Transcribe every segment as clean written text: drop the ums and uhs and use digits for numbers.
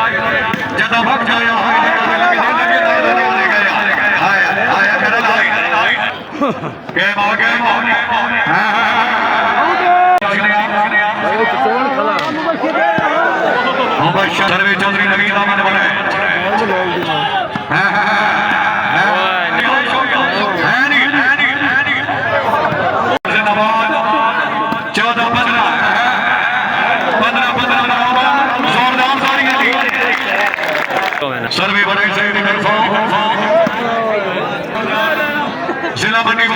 जदा भग जाया सर्वे चौधरी नवीन अमन बने सर्वे बड़े जिला मंडी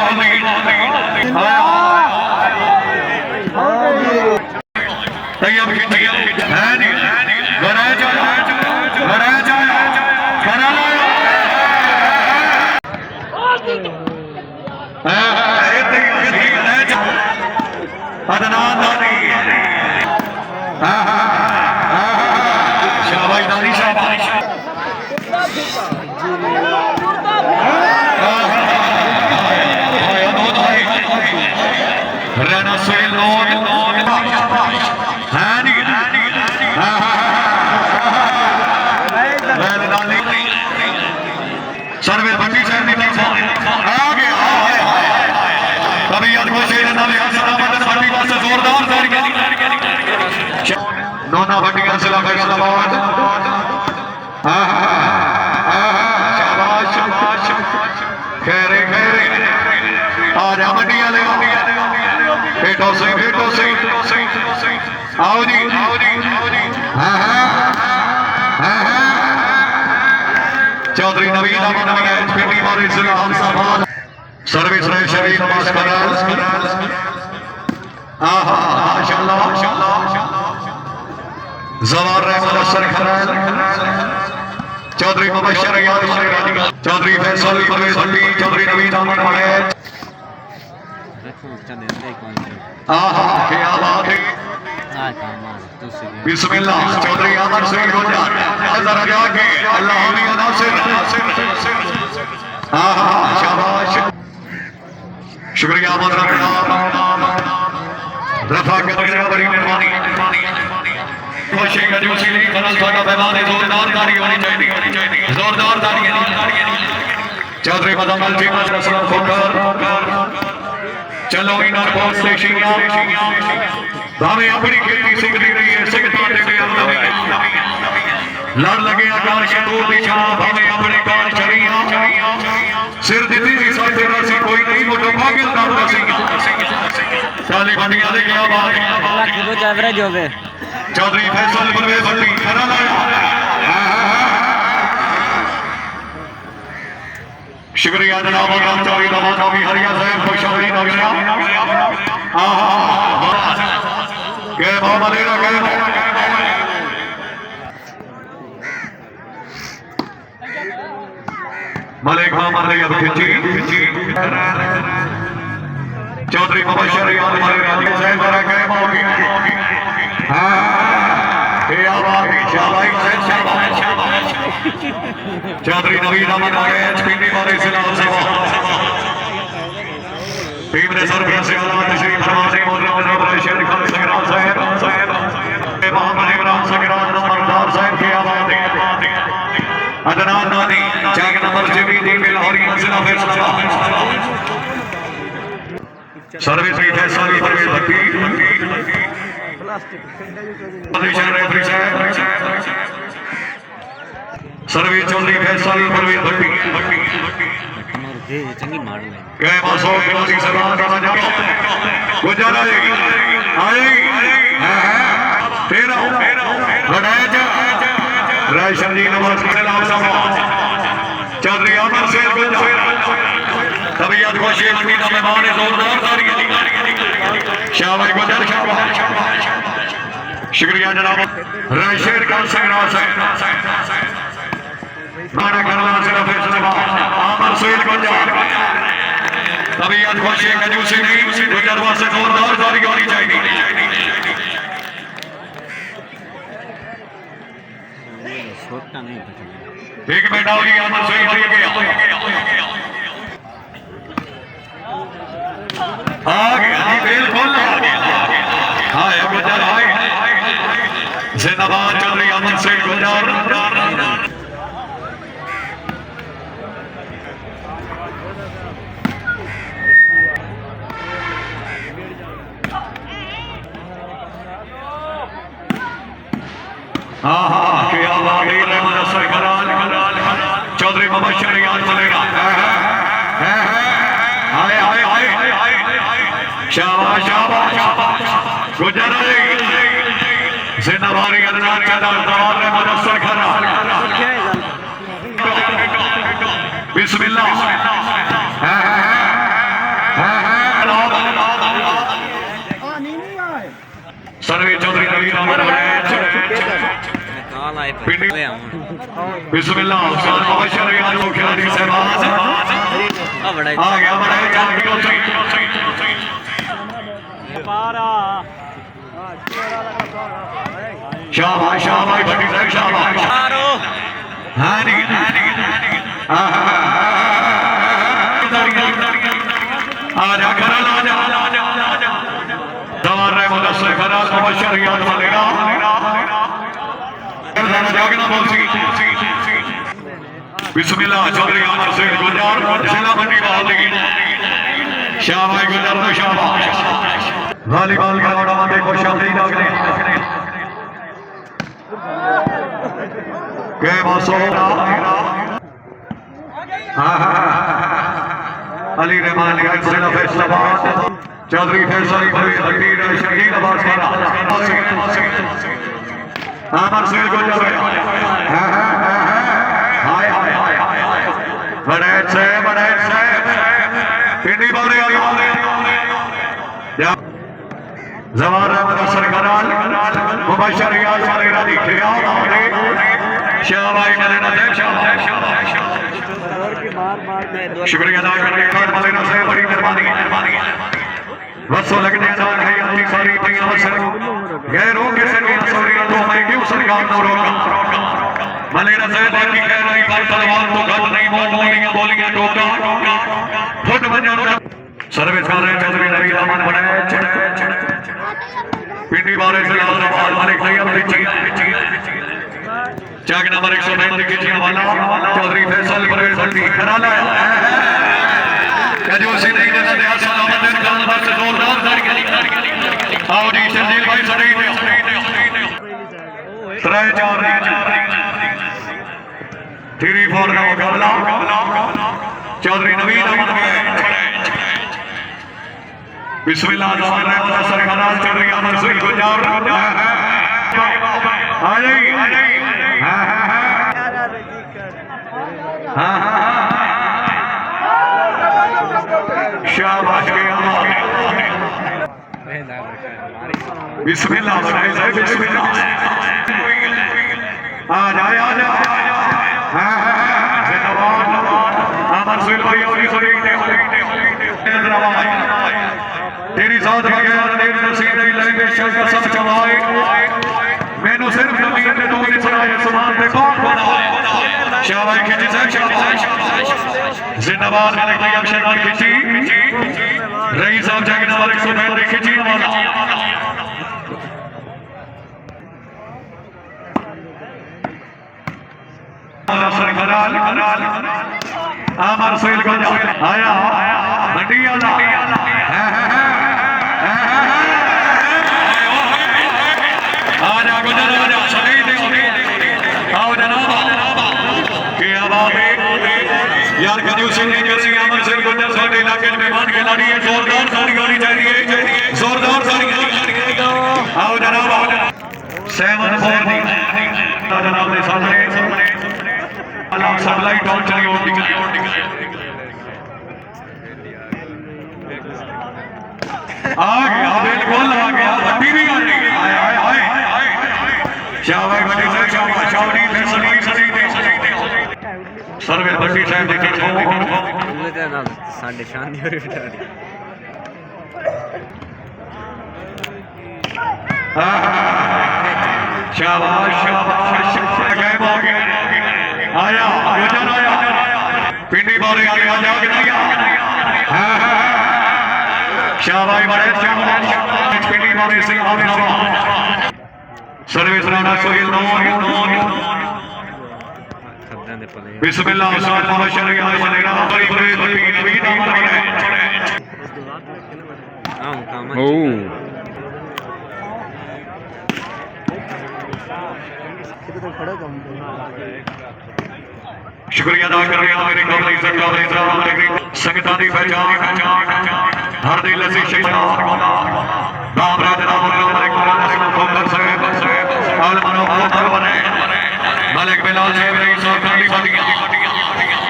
सर्वे बंडी साहब ने आगे कभी जोरदार दोनों बंडियां सिला खैरे खैरे आजा मंडिया ले बेटो से आओ जी चौधरी नवीन सर्विस शरीर नमस्कार जवार चौधरी मुबशर चौधरी फैसल चौधरी नवीन बिस्मिल्लाह चौधरी अमर सिंह शाबाश शुक्रिया रफा के बड़ी मेहरबानी जोरदार ताली होनी चाहिए जोरदार ताली चौधरी मदमल जी चलो इनर बहुत भावे अपनी खेती सिखती रही है लड़ लगे आकाश दूर दिशा भावे अपने कार चढ़िया सिर दिती सी साथे रासी कोई नहीं मोटो भागिल करता सी ताली बंडिया दे क्या बात है एवरेज हो गए चौधरी फैसल परवेज भट्टी खरा लाया शुक्रिया जनाब राम चौधरी दवा चौधरी हरिया साहब खुशहाली नगरिया के बाबा लेना के मलिक मामर ले अब खिंची चौधरी मुबशर याद हमारे साहब बड़ा के मौकी चौधरी नवीन अमन आगे पिंडी वाले जिला टीम ने सर्वे से तशरीफ फरमा से मोहम्मद शेर खान सगरान साहब मोहम्मद इमरान सगरान नंबरदार साहब की आवाज अदनान नानी चाक नंबर जीबी टीम लाहौरिया जिला फैसलाबाद सर्विस की फैसला परवेज भट्टी सर्वे चौधरी फैसल परवेज भट्टी चंगी मार ले के मासो के सलाम का जाओ गुजारा आएगी तेरा लड़ाई राशन जी नवाज सलाम चौधरी अमर शेर तबीयत खुशी मंडी का मेहमान जोरदार ताली शाबाश गुजर शुक्रिया जनाब राशेर का संग्रास माना करना सिर्फ आमर सुहेल गुंजार तबीयत खुशी कंजूसी की गुजरवा से जोरदार ताली होनी चाहिए एक बेटा होगी आमर सुहेल हो गया आ गया बिल्कुल हाँ गुजर जिंदाबाद चौधरी अमन सिंह गुजर क्या बात है रहमान असर कराल चौधरी मुबशर याद चलेगा आए आए आए शाबाश शाबाश गुजर जिंदाबाद अदनान का दरबार रहमान असर कराल बिस्मिल्लाह सर्वे चौधरी नवीन अमर बिस्मिल्लाह मुबशर याद खिलाड़ी सहबाज आ गया बड़ा शाबाश शाबाश बड़ी साहब शाबाश हां नहीं आजा खरा आजा दवार रे मुदस्सर खरा मुबशर याद चलेगा जागना बोलसी बिस्मिल्लाह चौधरी अमर सिंह गुजर जिला मंडी बहादुरी शाबाश गुजर तो शाबाश वॉलीबॉल का टूर्नामेंट को शादी लगने के बसो अली रहमान का जिला फैसलाबाद चौधरी फैसल भाई हकीर शहीद आवाज करा अमर सिंह गुजर हाय हाय हाय बड़े से पिंडी बारे जवान रहमत असर कराल मुबशर याद वाले राजी खियाल हमने शाबाश मलेना से शाबाश शुक्रिया अदा करने के बाद मलेना से बड़ी मेहरबानी बसो लगने जा रही अपनी सारी टीम से गैरों के संगे सॉरी तो मैं क्यों सरकार को रोका मलेना से बाकी कह रही बात तलवार तो घट नहीं बोलियां टोका फुट बजा सर्विस कर रहे चौधरी नवीन अमन बने पिंडी बारे से लाल मालिक नहीं अपनी चाक नंबर 135 के जीवन वाला चौधरी फैसल परवेज बंदी खरा लाया कजो से नहीं देना दे सलामत दिन का बस जोरदार ताड़ी आओ जी संजीव भाई सड़ी त्रै चार थ्री फोर का मुकाबला चौधरी नवीन अमन बिस्मिल्लाह रहमान रहमान असर कराल चौधरी अमर सिंह गुजर आ जाइए शाबाश के बिस्मिल्लाह बिस्मिल्लाह आ जाए अमर सिंह भाई और तेरी साथ बगैर देर नसीब नहीं लगे शक सब चवाए मैंने सिर्फ जमीन पे तूने सराय समान पे कौन बनाए शाबाश खिची शाबाश जिंदाबाद मैंने कोई अक्षर मार खिची रईस साहब जाके नंबर 135 खिची वाला असर कराल अमर सिंह को आया मंडी वाला आजा गुजर आजा सही दे आओ जनाब क्या बात है यार कदू सिंह ने कैसे अमर सिंह गुजर साडे इलाके में मेहमान खिलाड़ी है जोरदार ताली होनी चाहिए जोरदार ताली आओ जनाब 7-4 जनाब के सामने अल्लाह सप्लाई टॉप चली होती आ गया बिल्कुल आ गया बंदी भी आ गई हाय हाय हाय शाबाश बंदी से शाबाश शावनी से सली सर्वे बंदी साहब देखे तो ना साडे शान दी और बिठाड़ी शाबाश शाबाश गेम आ गया आया योजन आया पिंडी बारे आगे आ जाओ कि नहीं शाबाश बड़े शाबाश पिंडी बारे से आगे सर्विस राणा सोहेल बिस्मिल्लाह साथ मुबशर यार बनेगा बड़ी बड़ी नबी नाम ओ शुक्रिया अदा कर रहा मेरे काबली सरकार मेरे संगतां दी पहचान हर दिल से शहीद नाम राज नाम मुहम्मद साहब आल मनो बने मलिक बिलाल साहब ने सरकारी बदियां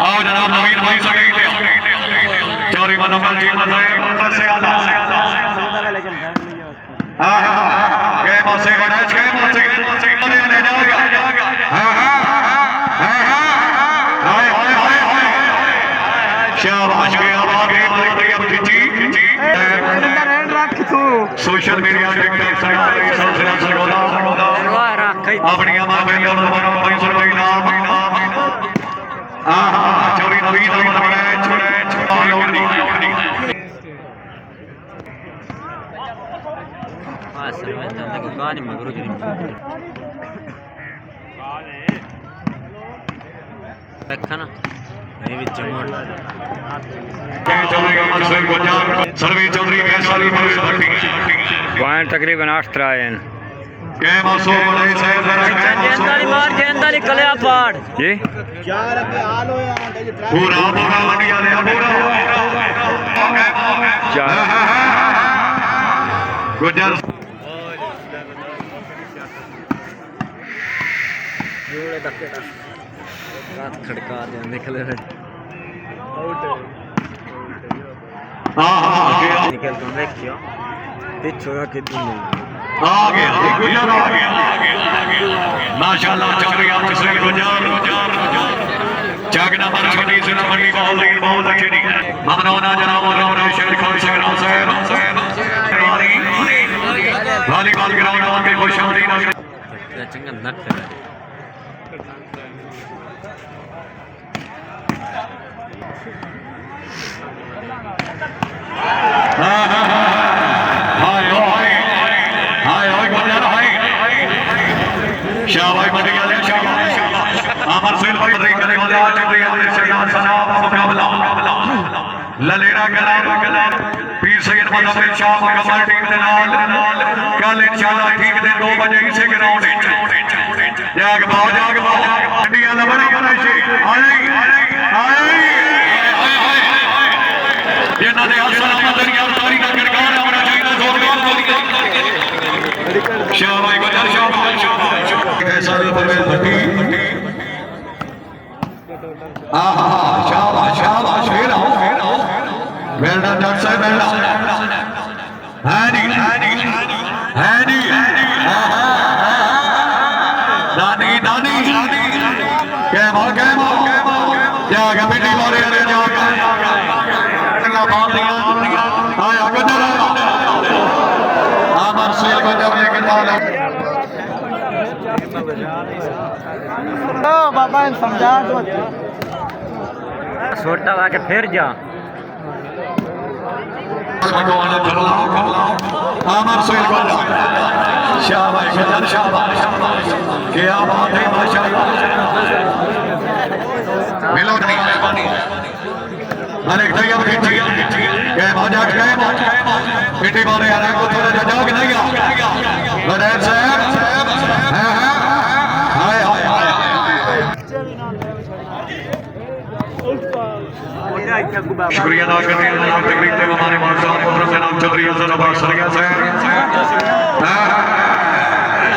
आओ जनाब नवीन भाई सगई थे चौरी मनोमल जी मसाए से आला के मासे गणेश के मासे मने ले जाएगा हां हां हाय हाय हाय हाय शाबाश के आवाज़ मलिक भैया खिंची सोशल मीडिया अपनी चोरी नवी सर्वे चौधरी पॉइंट तकरीबन 8 रहे हैं जी पूरा गुजर खड़का निकले निकल तो देखियो पिछोड़ा कितनी आ गया माशाल्लाह चक्रिया तस्वीर गुजर जागना पर छोटी से नंबरी बहुत अच्छी नहीं है ममनौना जनाब और शेर खान शेर हुसैन वॉलीबॉल ग्राउंड में खुशामदीद चंगा नट शाबाश बढ़िया ले शाबाश अमर सेल भाई बधाई करने वाले आज के अपने शहजाद सनाब मुकाबला ललेरा कला पीर सैयद मदद शाह मुकम्मल टीम दे नाल कल इंशाल्लाह ठीक दे 2 बजे इसे ग्राउंड विच जाग बाओ इंडिया दा बड़ी गणेश आई जिन्हां दे सलामत दुनिया तारी दा गिरगार होना चाहिए जोरदार तालियां शाबाश गुजर शाबाश कैसा परवेज भट्टी आहा शाबाश शाबाश फिर आओ वेलडन डॉक्टर साहब वेलडन हानी नानी कैमो क्या कमेटी मारे अरे जा अल्लाह बात दिया आया गुजर अमर सेल गुजर लेकिन मालूम बाबा समझा दो छोटा ला के फिर जा अमर सेल गुजर शाबाश गुजर शाबाश क्या बात है माशाल्लाह मिलो नहीं अरे तैयार खींची के मौजा के पिटी वाले आ रहे को थोड़ा जाओ कि नहीं बड़े साहब हाय हाय शुक्रिया अदा करते हैं जनाब तकरीब में हमारे मानसाब और जनाब चौधरी हसन अब्बास सरगा साहब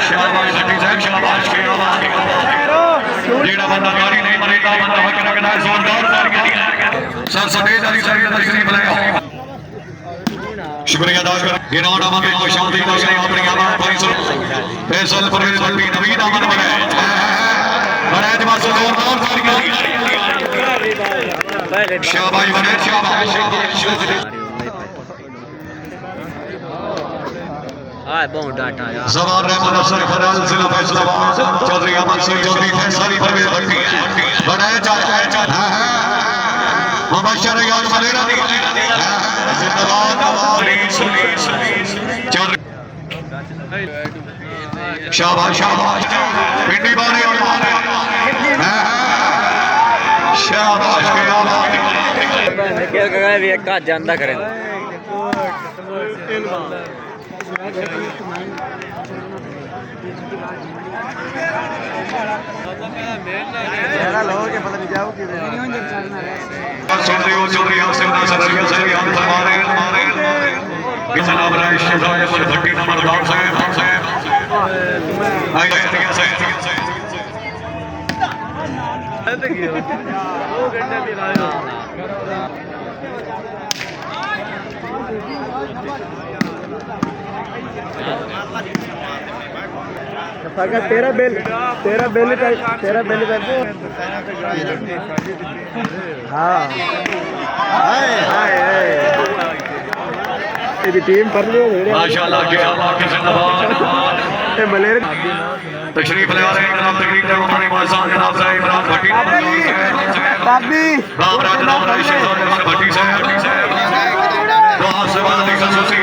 शाबाश लटी साहब शाबाश के आवाज जेड़ा बंदा गाड़ी नहीं मरेगा बंदा हक रखना है जोरदार तालियां सर सटेज अली साहब तशरीफ ले आओ शुक्रिया अदा कर गिराना में को शांति बख्शे अपनी आवाज भाई सुन फैसल परवेज भट्टी नवीद अमन बने बड़े जमा से जोरदार तालियां शाबाश बने शाबाश आए बहुत डाटा यार जवान रहमान अफसर खराल जिला फैसलाबाद चौधरी अमन सिंह चौधरी फैसली परवेज भट्टी बड़े हां मुबशर याद मलेरा जिंदाबाद चौधरी शाबाश शाबाश पिंडी वाले शाबाश क्या बात है निकल गए भी एक ਜਾਂਦਾ करें मेरा लोग के पता नहीं जाओ कि सुन रहे हो चल रही है सिमना सदरिया से हम हमारे जनाब राइश शाह पर भट्टी नंबर 10 से आई से वो घंटे भी लाया तेरा बेल हाँ ये टीम पर माशाल्लाह के जिंदाबाद ये मलेरिया तशरीफ ले आ रहे हैं जनाब तकरीर में हमारे मौजूद जनाब साहब इमरान भट्टी बाबी राम राज जनाब राइश शाह भट्टी साहब तो आप से बात खसूसी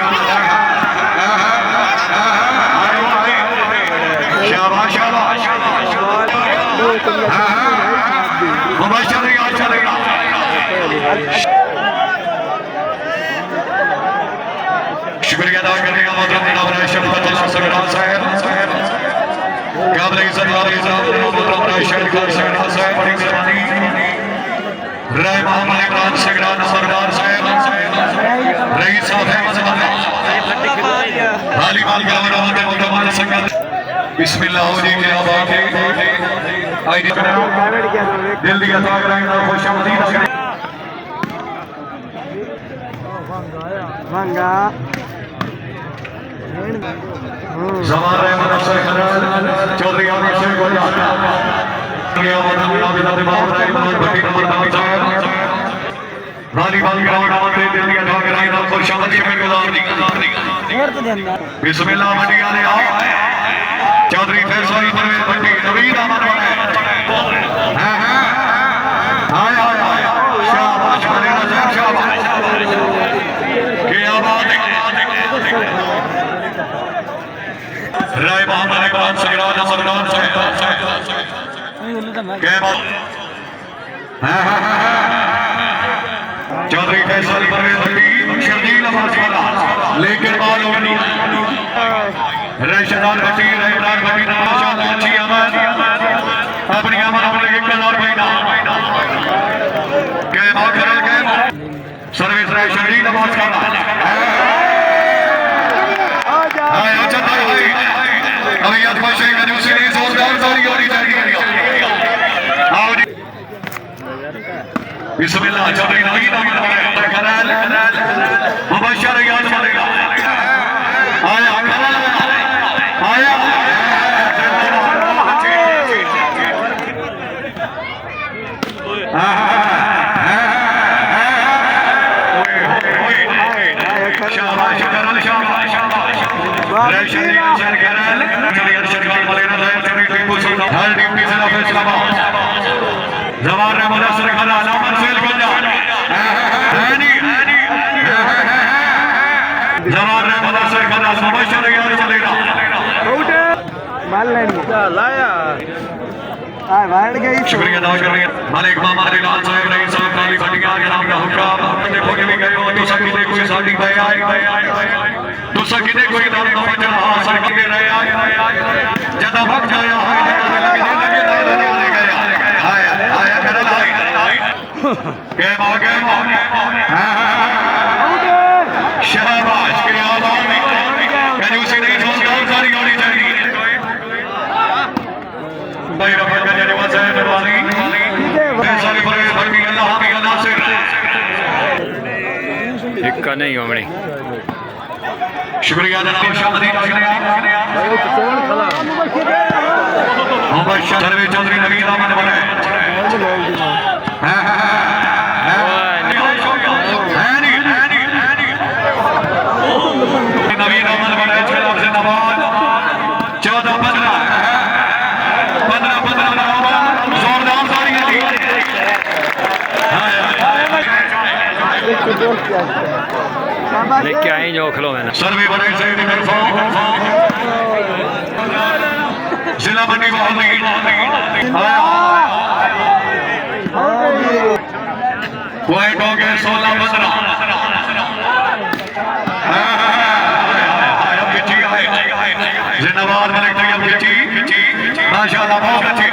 शाबाश शाबाश मुबशर याद चलेगा शुक्रिया अदा करने का मोहतरम जनाब राइश साहब काबिल इज्जत वाले मोहतरम राइश साहब बड़ी मेहरबानी राय मोहम्मद इमरान सगरान सरदार साहब रईस साहब हाली माल का मोहतरम संगत बिस्मिल्लाह हो जी क्या बात है आई दिल दिया ताक रंगा खुशामदीद मंगा जमारे मनसर खलाल चौधरी आमिर शेख गुलजार ये मतलब आबिद बाबू राय भट्टी नंबर 9 साहब वॉलीबॉल ग्राउंड आते दिल दिया ताक रंगा खुशामदीद में गुजार बिस्मिल्लाह मंडिया ने आओ चौधरी फैसला परवेज भट्टी नवीन अमर बने आया शाबाश मलेना शाबाश क्या बात है राय मोहम्मद इकबाल सगरान सरदार साहब क्या बात चौधरी फैसला परवेज भट्टी शर्जील आवाज वाला लेकिन बाल होनी रशदार भट्टी रहमान भट्टी माशाअल्लाह अच्छी आवाज अपनी आवाज अपने एक कलर पैदा के माखर के सर्विस राय शरीर नमाज का हाय अच्छा भाई अभी आज पाशे का दूसरी जोरदार ताली होनी चाहिए आओ जी बिस्मिल्लाह चौधरी नवीन अमर कराल मुबशर याद चलेगा आया आया शाबाश शाबाश जवान मुदस्सिर खाना अलामत सेल जवान मुदस्सिर खाना मुबशर याद चलेगा माल लाया वार्ड गई शुक्रिया अदा कर रहे हैं मालिक मामा लाल साहब रही साहब काली भटिया के नाम का हुक्म देखो कि गए हो तो सकिने कोई साडी पे आए तो सकिने कोई नाम न बचा हासिल के रहे आए जदा भग जाया हाय आया कर लाई के शाबाश के आवाज कहीं उसे नहीं जोरदार ताली होनी चाहिए भाई रफा का जाने वाला है मेहरबानी सारे परवेज भट्टी अल्लाह हाफिज नासिर इक्का नहीं होमणी शुक्रिया जनाब शाहदीन मोहम्मद शरवे चौधरी नवीन अहमद बने नवीन अहमद बने खिलाफ से नवाज 14-15 जोरदार तालियां दी लेके आए जो खिलो मैंने सर्वे बड़े से जिला मंडी पॉइंट हो गए 16-15 जिंदाबाद माशाल्लाह बहुत अच्छी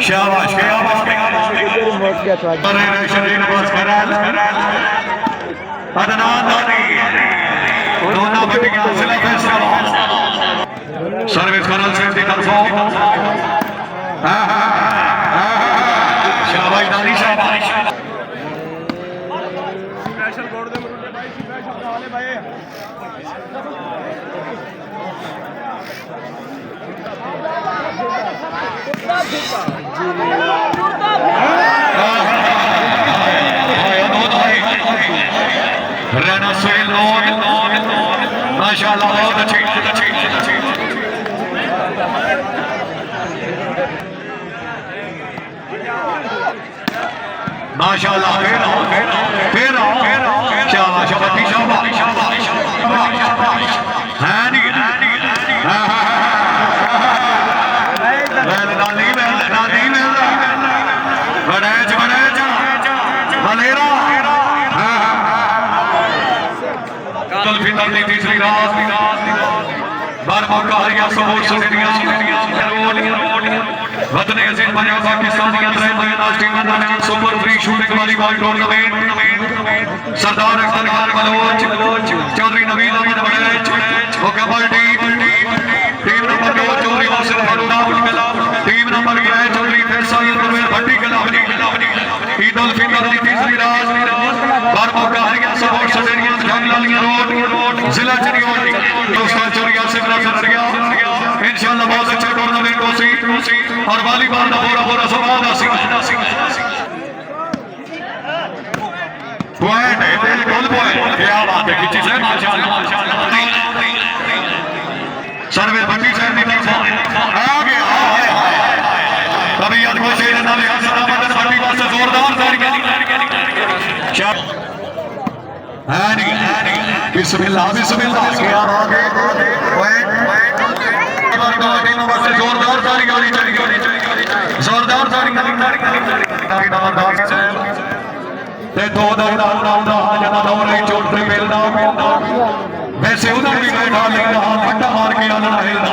शाबाश सर्विस करल से तरफों शाबाश नानी शाबाश माशाल्लाह बहुत अच्छी माशाल्लाह फिर शाबाश शाबाश तीसरी रात बार मौका हरिया सपोर्ट वतन अजीज पंजाब पाकिस्तान के अंदर international super free shooting volleyball tournament Sardar Akhtar Khan Baloch Chaudhry Naveed Ahmad Badaich मुकम्मल team number 2 Chaudhry Mohsin Faruda team number 1 Chaudhry Faisal Parvez Bhatti Kalawani Eid ul Fitr की तीसरी रात बार मौका हरिया सपोर्ट स्टेडियम जंगलालिया रोड जिला चरियाली दोस्तों चोरिया से गया इंशाल्लाह बहुत अच्छा टूर्नामेंट होसी और वॉलीबॉल का पूरा समाज आसी पॉइंट है बिल्कुल पॉइंट क्या बात है किसी से माशाल्लाह सर्वे बंदी से निकल आगे कभी याद को शेर ना ले सलामत बंदी को से जोरदार तरीके बिस्मिल्लाह बिस्मिल्लाह क्या आगे पॉइंट जोरदार ताली गाड़ी चली जोरदार ताली ते दो दौड़ा जना दौड़े चोट पे मिलना वैसे उधर भी बैठा लेना फट्टा मार के आना हिलना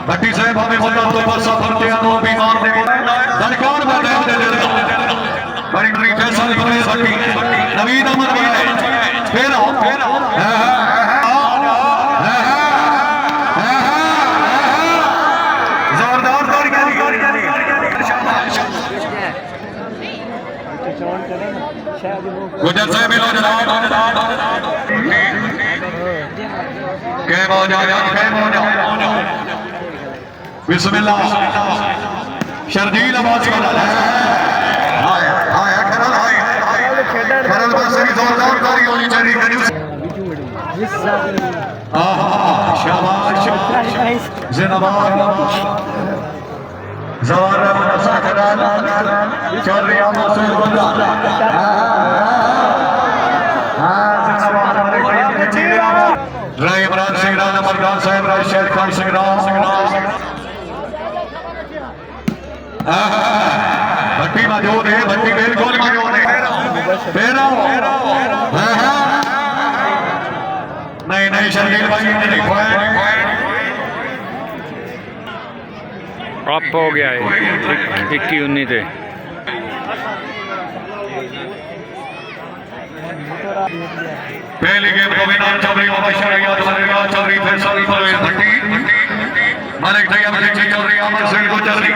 भट्टी साहब हमें बता तो बस सफर के आनो बीमार दे धनकार बंदे दे बड़ी बड़ी फैसल बने भट्टी नवीद अहमद बने फिर गुजर से मिलो जनाब बिस्मिल्लाह शर्जील आवाज खरल बस की जोरदार ताली होनी चाहिए शाबाश जिंदाबाद जवार मुनसखरान चौधरी मोहसिन बंदा राय इमरान सिंह राणा मरदान साहब राय शेर खान सिंह भट्टी मौजूद है भट्टी बिल्कुल मौजूद है नहीं शर्जील भाई अप हो गया है 21-19 से पहले गेम को विनाम चौधरी मुबशर चौधरी फैसल परवेज भट्टी मालिक भैया खींची चल रही अमर सिंह को चल रही